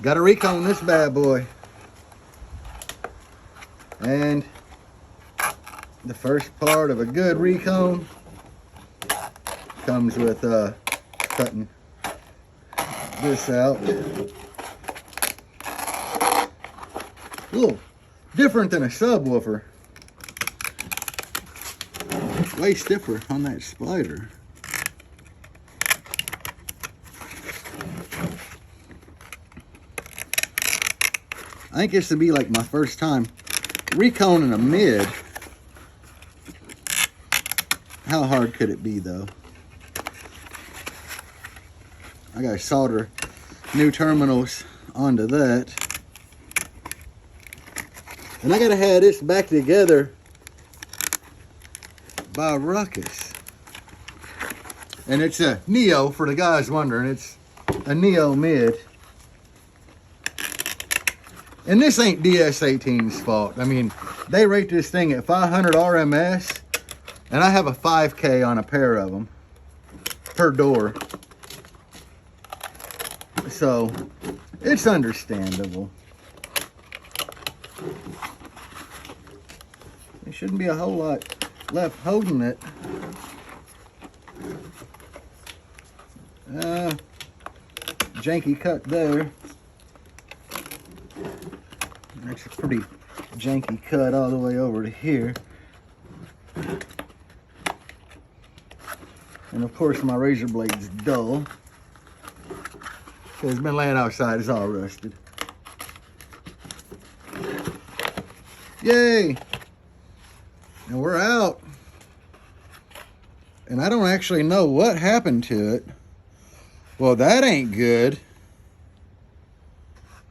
Got to recone this bad boy. And the first part of a good recone comes with cutting this out. A little different than a subwoofer. Way stiffer on that splitter. I think this would be like my first time reconing a mid. How hard could it be though? I gotta solder new terminals onto that. And I gotta have this back together by Ruckus. And it's a Neo, for the guys wondering, it's a Neo mid. And this ain't DS18's fault. I mean, they rate this thing at 500 RMS, and I have a 5K on a pair of them per door. So, it's understandable. There shouldn't be a whole lot left holding it. Janky cut there. That's a pretty janky cut all the way over to here. And of course my razor blade's dull. It's been laying outside, it's all rusted. Yay! And we're out. And I don't actually know what happened to it. Well, that ain't good.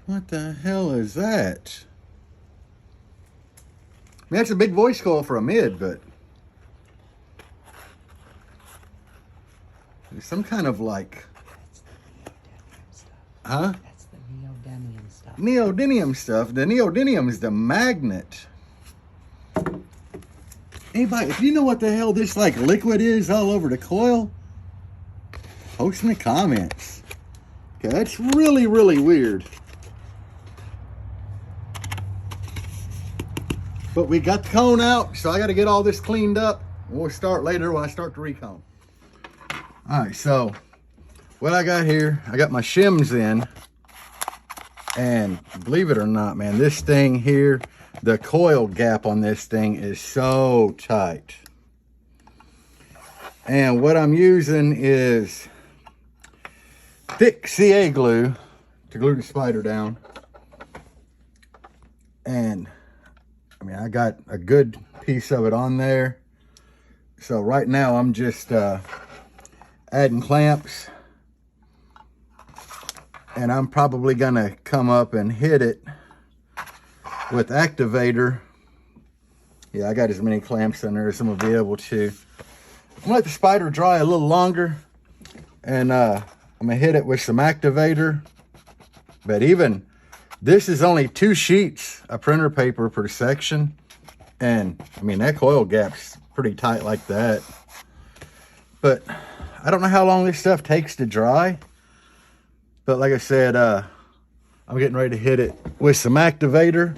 What the hell is that? I mean, that's a big voice coil for a mid, but there's some kind of like, huh? That's the neodymium stuff. Neodymium stuff. The neodymium is the magnet. Anybody, if you know what the hell this like liquid is all over the coil, post in the comments. Okay, that's really, really weird. But we got the cone out, so I got to get all this cleaned up. We'll start later when I start the recone. All right, so what I got here, I got my shims in. And believe it or not, man, this thing here, the coil gap on this thing is so tight. And what I'm using is thick CA glue to glue the spider down. And I mean, I got a good piece of it on there. So right now I'm just adding clamps. And I'm probably gonna come up and hit it with activator. Yeah, I got as many clamps in there as I'm gonna be able to. I'm gonna let the spider dry a little longer. And I'm gonna hit it with some activator. But even this is only 2 sheets of printer paper per section. And I mean, that coil gap's pretty tight like that. But I don't know how long this stuff takes to dry. But like I said, I'm getting ready to hit it with some activator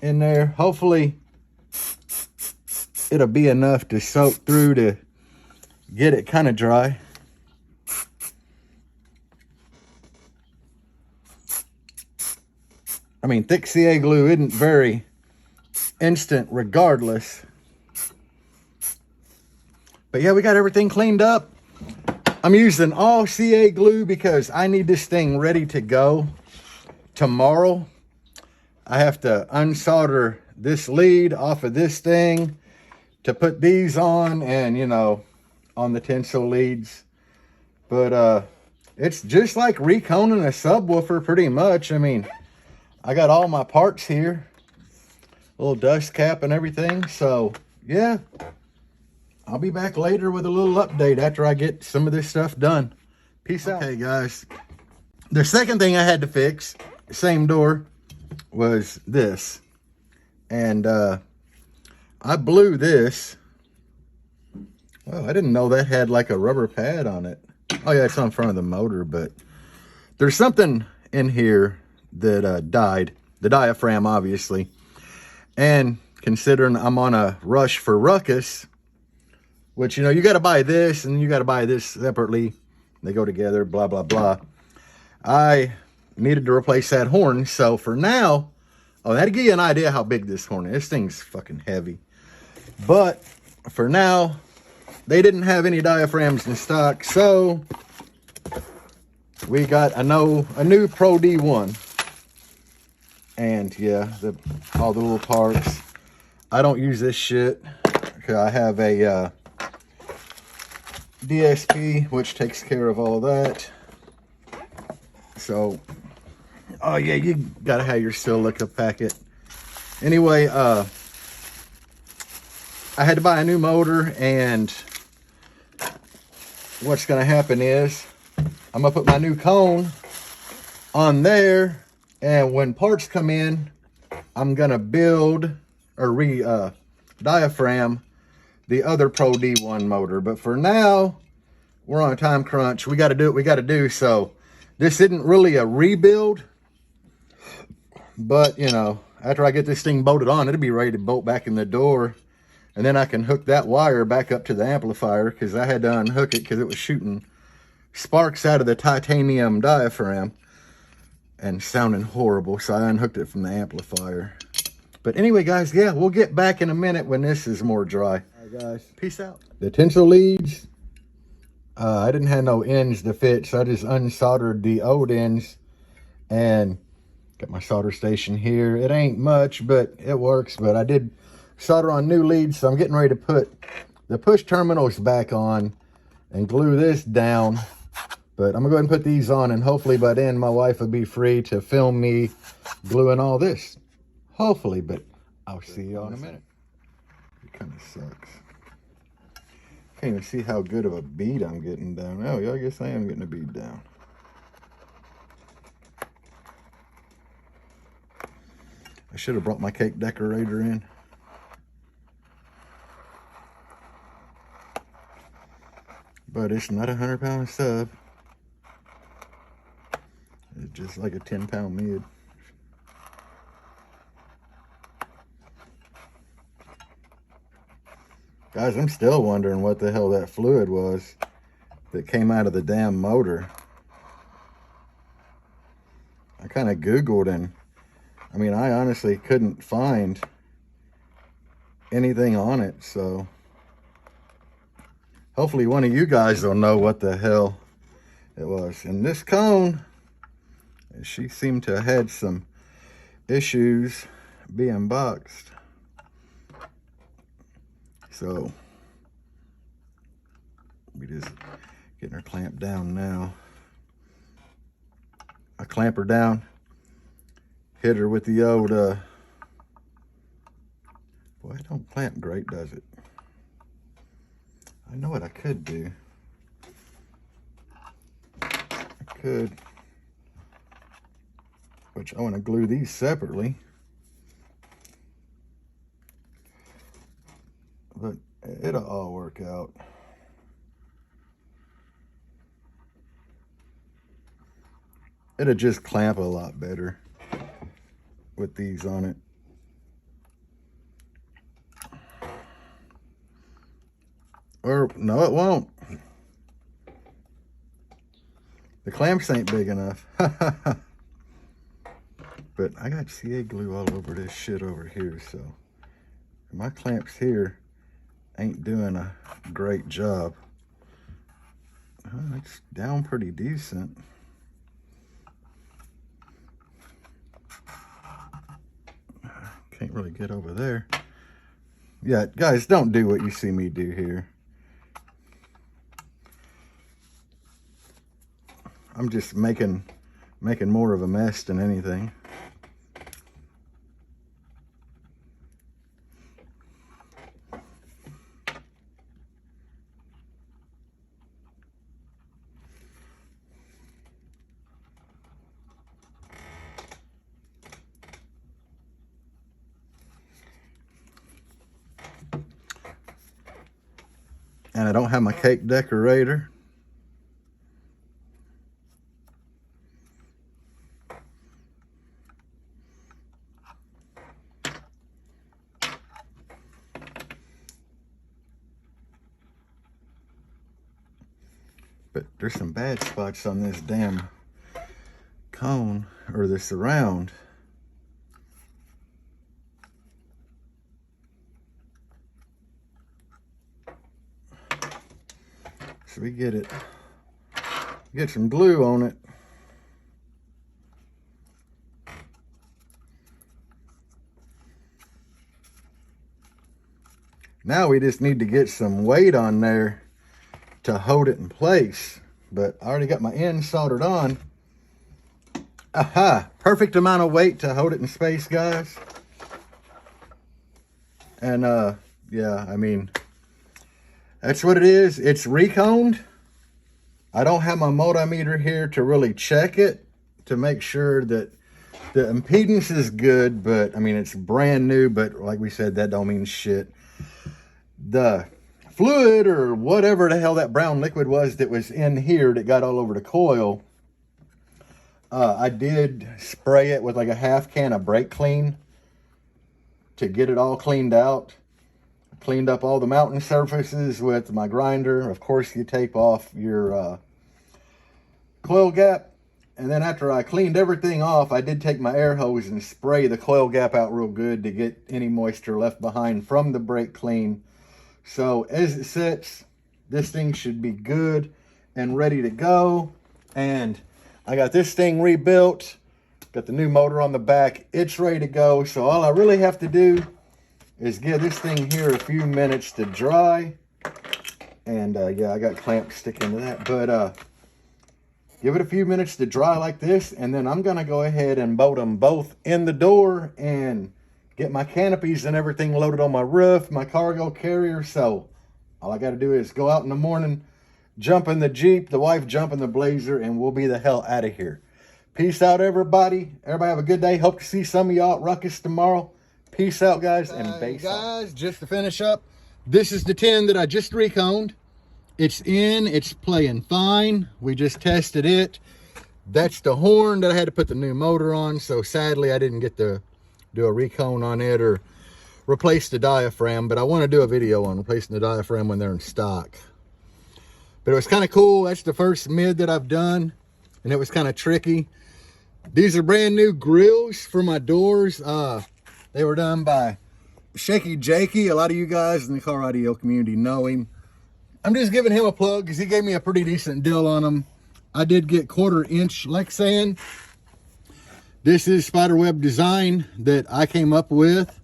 in there. Hopefully it'll be enough to soak through to get it kind of dry. I mean, thick CA glue isn't very instant regardless. But yeah, we got everything cleaned up. I'm using all CA glue because I need this thing ready to go tomorrow. I have to unsolder this lead off of this thing to put these on and, you know, on the tensile leads. But it's just like reconing a subwoofer pretty much. I mean, I got all my parts here, little dust cap and everything. So yeah, I'll be back later with a little update after I get some of this stuff done. Peace out. Okay, guys. The second thing I had to fix, same door, was this. And I blew this. Well, I didn't know that had like a rubber pad on it. Oh yeah, it's on front of the motor, but there's something in here that died. The diaphragm, obviously. And considering I'm on a rush for Ruckus, which, you know, you got to buy this and you got to buy this separately. They go together, blah, blah, blah. I needed to replace that horn. So for now, oh, that'll give you an idea how big this horn is. This thing's fucking heavy. But for now, they didn't have any diaphragms in stock. So we got a new Pro D1. And yeah, all the little parts. I don't use this shit. Okay, I have a DSP, which takes care of all that. So, oh yeah, you gotta have your silica packet. Anyway, I had to buy a new motor, and what's gonna happen is I'm gonna put my new cone on there, and when parts come in, I'm gonna build or diaphragm the other Pro D1 motor. But for now, we're on a time crunch. We got to do what we got to do. So this isn't really a rebuild, but you know, after I get this thing bolted on, it'll be ready to bolt back in the door, and then I can hook that wire back up to the amplifier, because I had to unhook it because it was shooting sparks out of the titanium diaphragm and sounding horrible. So I unhooked it from the amplifier. But anyway, guys, yeah, we'll get back in a minute when this is more dry. All right, guys, peace out. The tinsel leads, I didn't have no ends to fit, so I just unsoldered the old ends and got my solder station here. It ain't much, but it works. But I did solder on new leads, so I'm getting ready to put the push terminals back on and glue this down. But I'm gonna go ahead and put these on, and hopefully by then my wife will be free to film me gluing all this. Hopefully, but I'll see y'all in a minute. It kind of sucks. Can't even see how good of a bead I'm getting down. Oh, yeah, I guess I am getting a bead down. I should have brought my cake decorator in. But it's not a 100-pound sub. It's just like a 10-pound mid. Guys, I'm still wondering what the hell that fluid was that came out of the damn motor. I kind of Googled, and I mean, I honestly couldn't find anything on it. So hopefully one of you guys will know what the hell it was. And this cone, she seemed to have had some issues being boxed. So we just getting her clamped down now. I clamp her down, hit her with the old, boy, it don't clamp great, does it? I know what I could do. I could, which I want to glue these separately. But it'll all work out. It'll just clamp a lot better with these on it. Or, no, it won't. The clamps ain't big enough. But I got CA glue all over this shit over here, so my clamps here ain't doing a great job. It's down pretty decent. Can't really get over there. Yeah, guys, don't do what you see me do here. I'm just making more of a mess than anything. And I don't have my cake decorator. But there's some bad spots on this damn cone, or the surround. So we get some glue on it. Now we just need to get some weight on there to hold it in place. But I already got my end soldered on. Aha! Perfect amount of weight to hold it in space, guys. And yeah, I mean, that's what it is. It's reconed. I don't have my multimeter here to really check it to make sure that the impedance is good, but I mean, it's brand new, but like we said, that don't mean shit. The fluid or whatever the hell that brown liquid was that was in here that got all over the coil, I did spray it with like a half can of brake clean to get it all cleaned out. Cleaned up all the mounting surfaces with my grinder. Of course, you tape off your coil gap. And then after I cleaned everything off, I did take my air hose and spray the coil gap out real good to get any moisture left behind from the brake clean. So as it sits, this thing should be good and ready to go. And I got this thing rebuilt. Got the new motor on the back. It's ready to go. So all I really have to do is give this thing here a few minutes to dry. And yeah, I got clamps sticking to that. But give it a few minutes to dry like this. And then I'm going to go ahead and bolt them both in the door and get my canopies and everything loaded on my roof, my cargo carrier. So all I got to do is go out in the morning, jump in the Jeep, the wife jump in the Blazer, and we'll be the hell out of here. Peace out, everybody. Everybody have a good day. Hope to see some of y'all at Ruckus tomorrow. Peace out, guys, and base guys, just to finish up, this is the tin that I just reconed. It's in, it's playing fine. We just tested it. That's the horn that I had to put the new motor on. So sadly, I didn't get to do a recone on it or replace the diaphragm, but I want to do a video on replacing the diaphragm when they're in stock. But it was kind of cool. That's the first mid that I've done, and it was kind of tricky. These are brand new grills for my doors. They were done by Shaky Jakey. A lot of you guys in the car audio community know him. I'm just giving him a plug because he gave me a pretty decent deal on them. I did get 1/4 inch Lexan. This is spiderweb design that I came up with.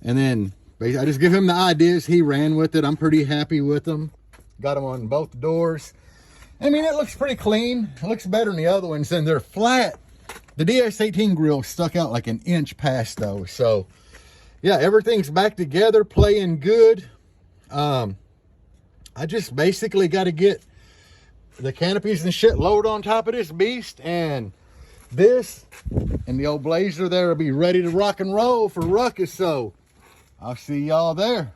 And then I just give him the ideas. He ran with it. I'm pretty happy with them. Got them on both doors. I mean, it looks pretty clean. It looks better than the other ones, and they're flat. The DS18 grill stuck out like an inch past those. So yeah, everything's back together, playing good. I just basically got to get the canopies and shit loaded on top of this beast, and this and the old Blazer there will be ready to rock and roll for Ruckus. So I'll see y'all there.